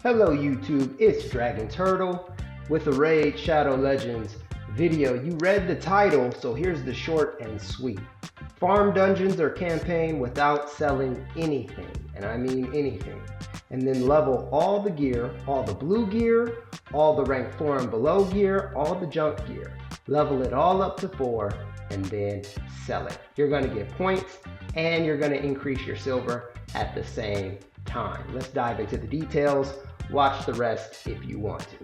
Hello YouTube, it's Dragon Turtle with the Raid Shadow Legends video. You read the title, so here's the short and sweet. Farm dungeons or campaign without selling anything, and I mean anything. And then level all the gear, all the blue gear, all the rank 4 and below gear, all the junk gear. Level it all up to 4 and then sell it. You're going to get points and you're going to increase your silver at the same time. Let's dive into the details. Watch the rest if you want to.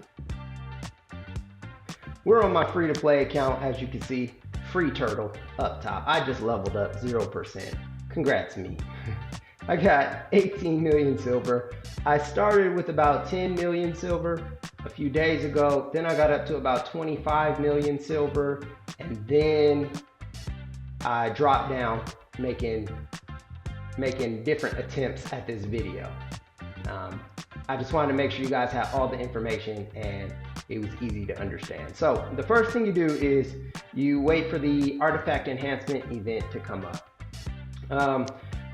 We're on my free-to-play account, as you can see, free turtle up top. I just leveled up 0%. Congrats me. I got 18 million silver. I started with about 10 million silver a few days ago. Then I got up to about 25 million silver. And then I dropped down making different attempts at this video. I just wanted to make sure you guys had all the information and it was easy to understand. So the first thing you do is you wait for the artifact enhancement event to come up.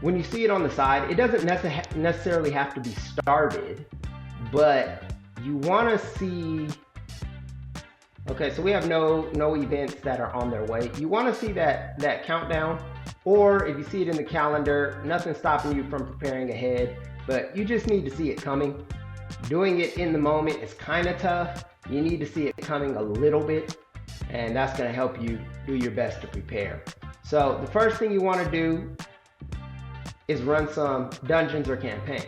When you see it on the side, it doesn't necessarily have to be started, but you want to see, okay, so we have no events that are on their way. You want to see that countdown, or if you see it in the calendar, nothing's stopping you from preparing ahead, but you just need to see it coming. Doing it in the moment is kind of tough. You need to see it coming a little bit, and that's going to help you do your best to prepare. So the first thing you want to do is run some dungeons or campaign.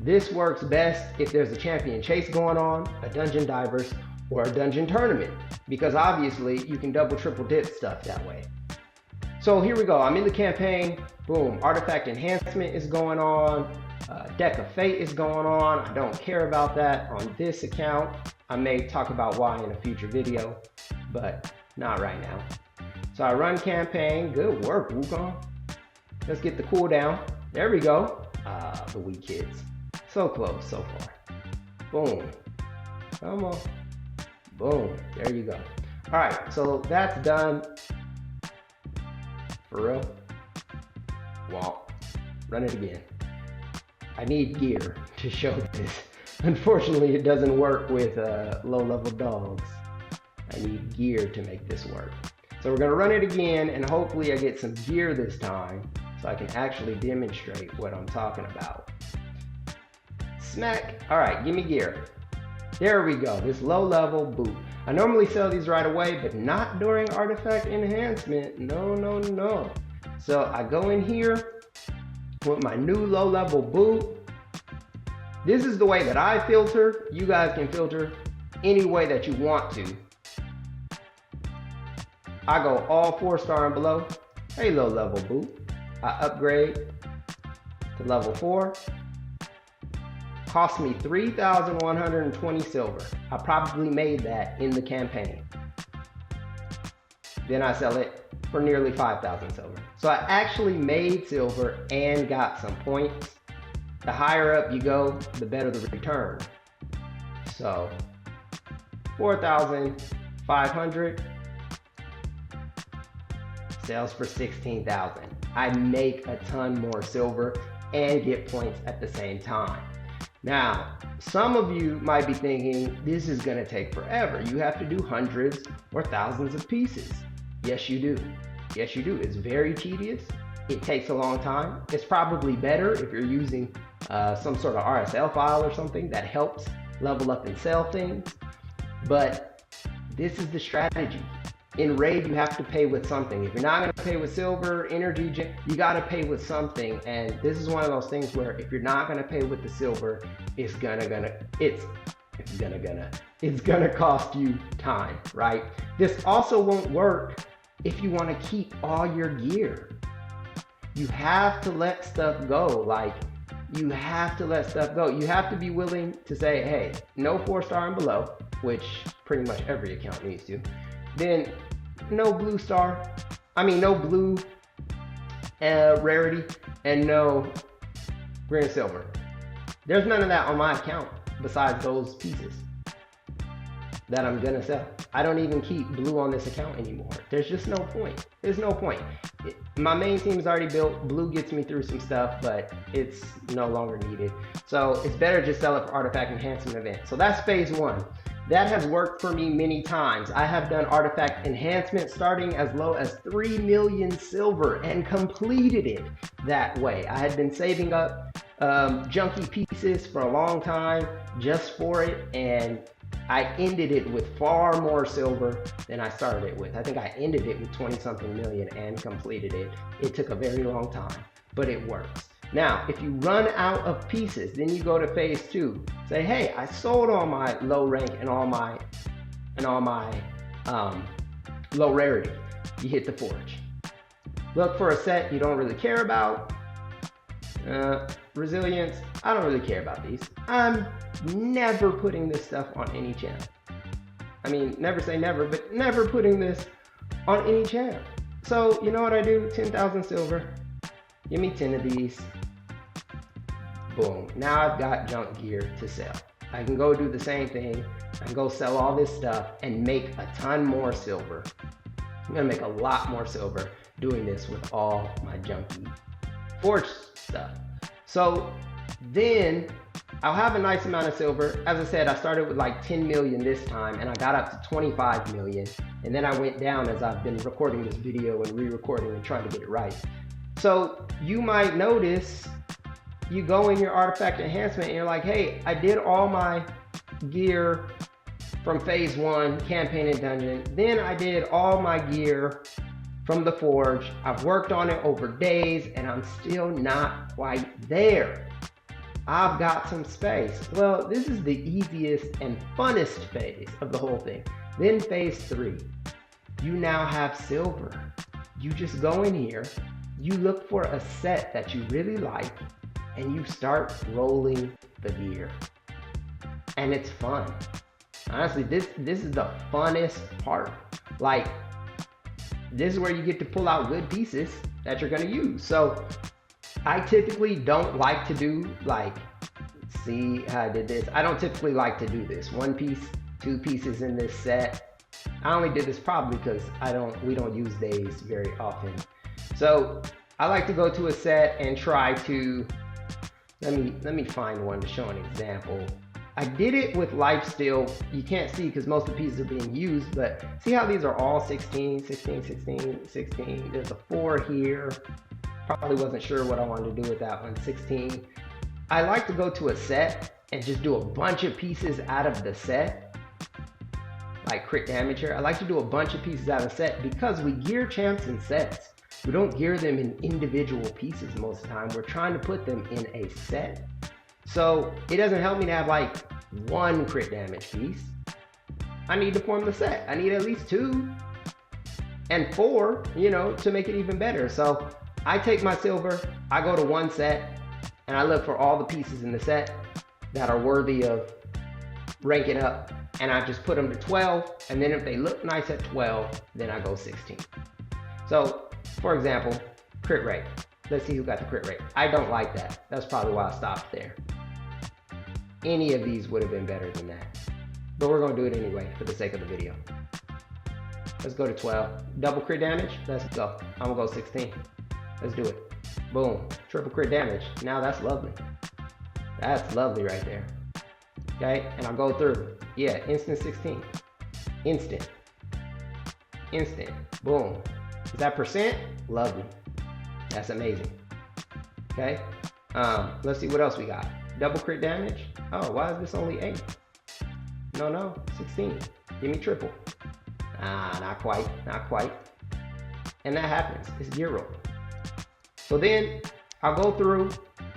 This works best if there's a champion chase going on, a dungeon divers, or a dungeon tournament, because obviously you can double, triple dip stuff that way. So here we go. I'm in the campaign. Boom. Artifact enhancement is going on. Deck of Fate is going on. I don't care about that on this account. I may talk about why in a future video, but not right now. So I run campaign. Good work, Wukong. Let's get the cooldown. There we go. The weak kids. So close so far. Boom. Come on. Boom. There you go. All right, so that's done. For real. Well, run it again. I need gear to show this. Unfortunately, it doesn't work with low-level dogs. I need gear to make this work. So we're gonna run it again, and hopefully I get some gear this time so I can actually demonstrate what I'm talking about. Smack. All right, give me gear. There we go, this low-level boot. I normally sell these right away, but not during artifact enhancement. No, no, no. So I go in here with my new low-level boot. This is the way that I filter. You guys can filter any way that you want to. I go all 4-star and below. Hey, low-level boot. I upgrade to level 4. Cost me 3,120 silver. I probably made that in the campaign. Then I sell it for nearly 5,000 silver. So I actually made silver and got some points. The higher up you go, the better the return. So 4,500 sells for 16,000. I make a ton more silver and get points at the same time. Now, some of you might be thinking, this is gonna take forever. You have to do hundreds or thousands of pieces. Yes, you do. Yes, you do. It's very tedious. It takes a long time. It's probably better if you're using some sort of RSL file or something that helps level up and sell things. But this is the strategy. In Raid, you have to pay with something. If you're not gonna pay with silver, energy, you gotta pay with something. And this is one of those things where if you're not gonna pay with the silver, it's gonna cost you time, right? This also won't work if you wanna keep all your gear. You have to let stuff go. Like, you have to let stuff go. You have to be willing to say, hey, no 4-star and below, which pretty much every account needs to. Then no blue star, no blue rarity, and no green and silver. There's none of that on my account besides those pieces that I'm gonna sell. I don't even keep blue on this account anymore. There's just no point. There's no point. My main team is already built. Blue gets me through some stuff, but it's no longer needed. So it's better to sell it for artifact enhancement event. So that's phase one. That has worked for me many times. I have done artifact enhancement starting as low as 3 million silver and completed it that way. I had been saving up junky pieces for a long time just for it, and I ended it with far more silver than I started it with. I think I ended it with 20 something million and completed it. It took a very long time, but it works. Now, if you run out of pieces, then you go to phase two. Say, hey, I sold all my low rank and all my low rarity. You hit the forge. Look for a set you don't really care about. Resilience, I don't really care about these. I'm never putting this stuff on any channel. I mean, never say never, but never putting this on any channel. So you know what I do? 10,000 silver. Give me 10 of these. Boom. Now I've got junk gear to sell. I can go do the same thing. I can go sell all this stuff and make a ton more silver. I'm gonna make a lot more silver doing this with all my junky forge stuff. So then I'll have a nice amount of silver. As I said, I started with like 10 million this time and I got up to 25 million. And then I went down as I've been recording this video and re-recording and trying to get it right. So you might notice you go in your artifact enhancement and you're like, hey, I did all my gear from phase one, campaign and dungeon. Then I did all my gear from the forge. I've worked on it over days and I'm still not quite there. I've got some space. Well, this is the easiest and funnest phase of the whole thing. Then phase three, you now have silver. You just go in here, you look for a set that you really like, and you start rolling the gear. And it's fun. Honestly, this is the funnest part. Like, this is where you get to pull out good pieces that you're gonna use. So I typically don't like to do like, see how I did this? I don't typically like to do this. 1 piece, 2 pieces in this set. I only did this probably because we don't use days very often. So I like to go to a set and try to, let me find one to show an example. I did it with lifesteal. You can't see because most of the pieces are being used, but see how these are all 16, 16, 16, 16. There's a 4 here. Probably wasn't sure what I wanted to do with that one, 16. I like to go to a set and just do a bunch of pieces out of the set. Like crit damage here. I like to do a bunch of pieces out of the set because we gear champs in sets. We don't gear them in individual pieces most of the time. We're trying to put them in a set. So it doesn't help me to have like 1 crit damage piece. I need to form the set. I need at least 2 and 4, you know, to make it even better. So I take my silver, I go to 1 set, and I look for all the pieces in the set that are worthy of ranking up, and I just put them to 12, and then if they look nice at 12, then I go 16. So, for example, crit rate. Let's see who got the crit rate. I don't like that. That's probably why I stopped there. Any of these would have been better than that. But we're gonna do it anyway for the sake of the video. Let's go to 12. Double crit damage, let's go. I'm gonna go 16. Let's do it. Boom, triple crit damage. Now that's lovely. That's lovely right there. Okay, and I'll go through. Yeah, instant 16. Instant. Instant, boom. Is that percent? Lovely. That's amazing. Okay, let's see what else we got. Double crit damage. Oh, why is this only 8? No, 16. Give me triple. Ah, not quite, not quite. And that happens, it's gear roll. So then I'll go through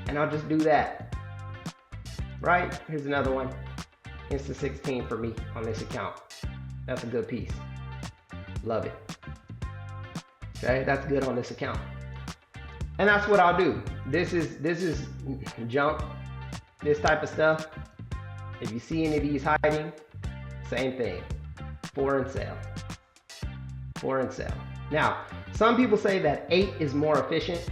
and I'll just do that. Right, here's another one. Instant 16 for me on this account. That's a good piece. Love it. Okay, that's good on this account. And that's what I'll do. This is junk, this type of stuff. If you see any of these hiding, same thing. 4 and sell. 4 and sell. Now, some people say that 8 is more efficient.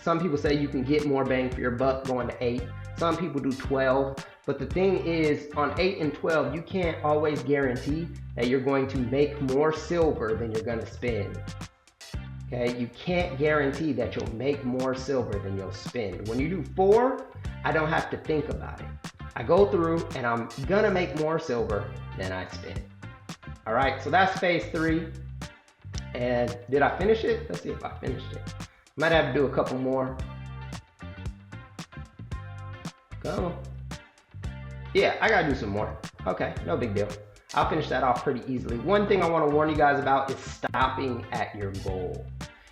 Some people say you can get more bang for your buck going to 8. Some people do 12. But the thing is, on 8 and 12, you can't always guarantee that you're going to make more silver than you're going to spend. Okay, you can't guarantee that you'll make more silver than you'll spend. When you do 4, I don't have to think about it. I go through and I'm gonna make more silver than I spend. All right, so that's phase 3. And did I finish it? Let's see if I finished it. Might have to do a couple more. Come on. Yeah, I gotta do some more. Okay, no big deal. I'll finish that off pretty easily. One thing I want to warn you guys about is stopping at your goal.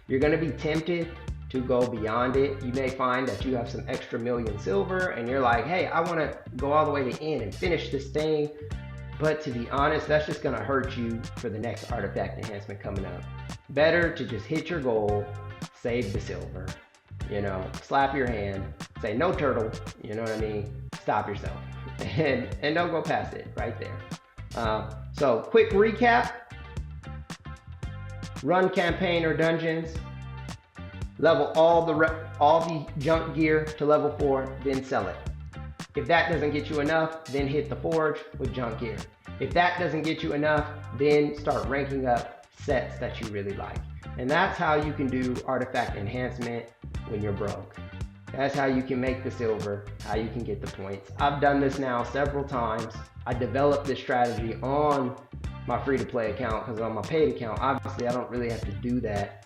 You're going to be tempted to go beyond it. You may find that you have some extra million silver and you're like, hey, I want to go all the way to the end and finish this thing. But to be honest, that's just going to hurt you for the next artifact enhancement coming up. Better to just hit your goal, save the silver, you know, slap your hand, say no turtle, you know what I mean? Stop yourself and don't go past it right there. So quick recap: run campaign or dungeons, level all the junk gear to level 4, then sell it. If that doesn't get you enough, then hit the forge with junk gear. If that doesn't get you enough, then start ranking up sets that you really like. And that's how you can do artifact enhancement when you're broke. That's how you can make the silver, how you can get the points. I've done this now several times. I developed this strategy on my free-to-play account because on my paid account, obviously I don't really have to do that.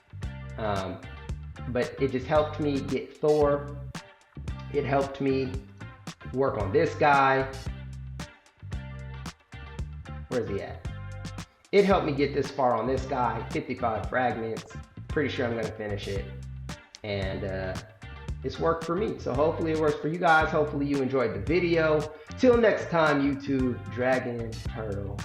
But it just helped me get Thor. It helped me work on this guy. Where's he at? It helped me get this far on this guy, 55 fragments. Pretty sure I'm gonna finish it. And it's worked for me. So hopefully it works for you guys. Hopefully you enjoyed the video. Till next time, YouTube, Dragon Turtle.